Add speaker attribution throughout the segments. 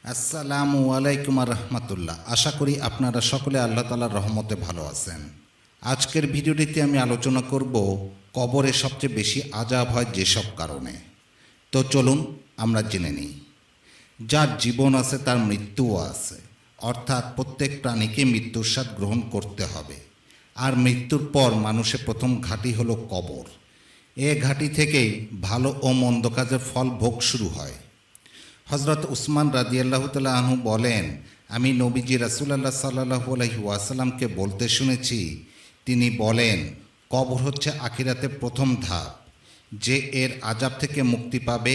Speaker 1: আসসালামু আলাইকুম রহমতুল্লাহ। আশা করি আপনারা সকলে আল্লাহ তাআলার রহমতে ভালো আছেন। আজকের ভিডিওটিতে আমি আলোচনা করব কবরে সবচেয়ে বেশি আযাব হয় যেসব কারণে। তো চলুন আমরা জেনে নিই। যার জীবন আছে তার মৃত্যুও আছে, অর্থাৎ প্রত্যেক প্রাণীকে মৃত্যুর স্বাদ গ্রহণ করতে হবে। আর মৃত্যুর পর মানুষের প্রথম ঘাঁটি হলো কবর। এ ঘাঁটি থেকেই ভালো ও মন্দ কাজের ফল ভোগ শুরু হয়। হজরত উসমান রাদিয়াল্লাহু তাআলা আনহু বলেন, আমি নবীজি রাসূলুল্লাহ সাল্লাল্লাহু আলাইহি ওয়াসাল্লামকে বলতে শুনেছি, তিনি বলেন, কবর হচ্ছে আখিরাতের প্রথম ধাপ। যে এর আযাব থেকে মুক্তি পাবে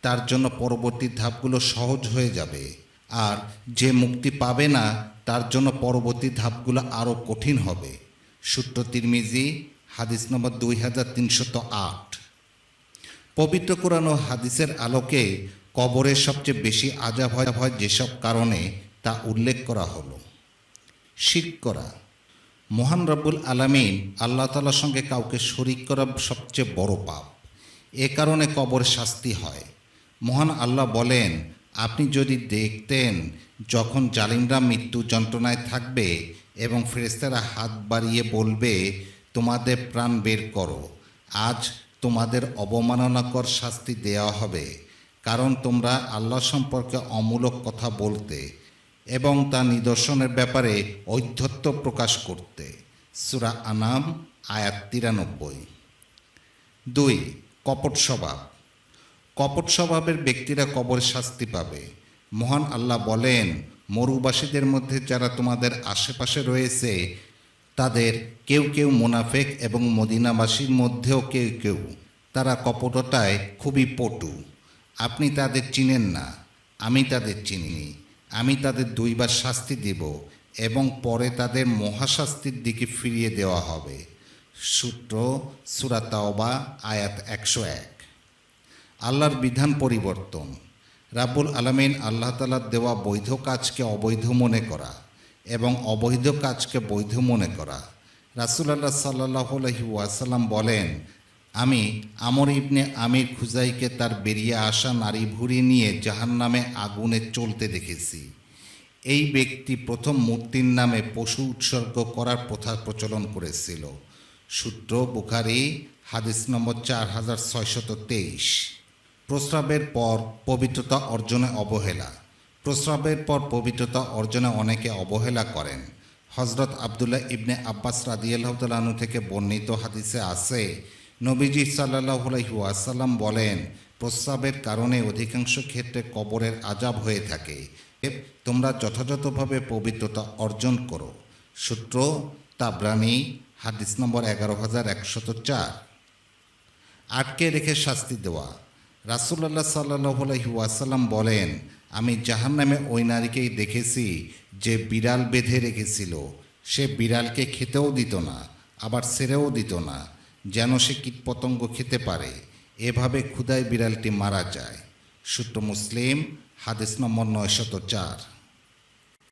Speaker 1: তার জন্য পরবর্তী ধাপগুলো সহজ হয়ে যাবে, আর যে মুক্তি পাবে না তার জন্য পরবর্তী ধাপগুলো আরও কঠিন হবে। সূত্র তিরমিজি, হাদিস নম্বর 2308। পবিত্র কোরআন ও হাদিসের আলোকে কবরের সবচেয়ে বেশি আযাব হয় যেসব কারণে তা উল্লেখ করা হলো। শিরক করা। মহান রব্বুল আলামিন আল্লাহ তাআলার সঙ্গে কাউকে শরীক করা সবচেয়ে বড় পাপ। এ কারণে কবর শাস্তি হয়। মহান আল্লাহ বলেন, আপনি যদি দেখতেন যখন জালিমরা মৃত্যু যন্ত্রণায় থাকবে এবং ফেরেশতারা হাত বাড়িয়ে বলবে, তোমাদের প্রাণ বের করো, আজ তোমাদের অবমাননাকর শাস্তি দেওয়া হবে, কারণ তোমরা আল্লাহ সম্পর্কে অমূলক কথা বলতে এবং তার নিদর্শনের ব্যাপারে ঔদ্ধত্য প্রকাশ করতে। সূরা আনাম আয়াত 93। 2. কপট স্বভাব। কপট স্বভাবের ব্যক্তিরা কবরে শাস্তি পাবে। মহান আল্লাহ বলেন, মরুবাসীদের মধ্যে যারা তোমাদের আশেপাশে রয়েছে তাদের কেউ কেউ মুনাফেক এবং মদিনাবাসীর মধ্যেও কেউ কেউ, তারা কপটতায় খুবই পটু। আপনি তাদের চিনেন না, আমি তাদের চিনি। আমি তাদের দুইবার শাস্তি দেব এবং পরে তাদের মহাশাস্তির দিকে ফিরিয়ে দেওয়া হবে। সূত্র সূরা তাওবা আয়াত 101। আল্লাহর বিধান পরিবর্তন। রাব্বুল আলামিন আল্লাহ তাআলার দেওয়া বৈধ কাজকে অবৈধ মনে করা এবং অবৈধ কাজকে বৈধ মনে করা। রাসূলুল্লাহ সাল্লাল্লাহু আলাইহি ওয়াসাল্লাম বলেন, আমি আমর ইবনে আমির খুজাইকে তার বেরিয়ে আসা নারী ভুঁড়ি নিয়ে জাহান্নামে আগুনে চলতে দেখেছি। এই ব্যক্তি প্রথম মূর্তির নামে পশু উৎসর্গ করার প্রথা প্রচলন করেছিল। সূত্র বুখারী, হাদিস নম্বর 4623। প্রস্রাবের পর পবিত্রতা অর্জনে অবহেলা। প্রস্রাবের পর পবিত্রতা অর্জনে অনেকে অবহেলা করেন। হজরত আবদুল্লাহ ইবনে আব্বাস রাদিয়াল্লাহু তাআলা আনহু থেকে বর্ণিত হাদিসে আছে, নবীজি সাল্লাল্লাহু আলাইহি ওয়াসাল্লাম বলেন, প্রস্রাবের কারণে অধিকাংশ ক্ষেত্রে কবরের আযাব হয়ে থাকে। তোমরা যথাযথভাবে পবিত্রতা অর্জন করো। সূত্র তাবরানী, হাদিস নম্বর 11104। আটকে রেখে শাস্তি দেওয়া। রাসূলুল্লাহ সাল্লাল্লাহু আলাইহি ওয়াসাল্লাম বলেন, আমি জাহান্নামে ওই নারীকেই দেখেছি যে বিড়াল বেঁধে রেখেছিল। সে বিড়ালকে খেতেও দিত না, আবার ছেড়েও দিত না, যেন সে কীটপতঙ্গ খেতে পারে। এভাবে ক্ষুধায় বিড়ালটি মারা যায়। সূত্র মুসলিম, হাদিস নম্বর 904।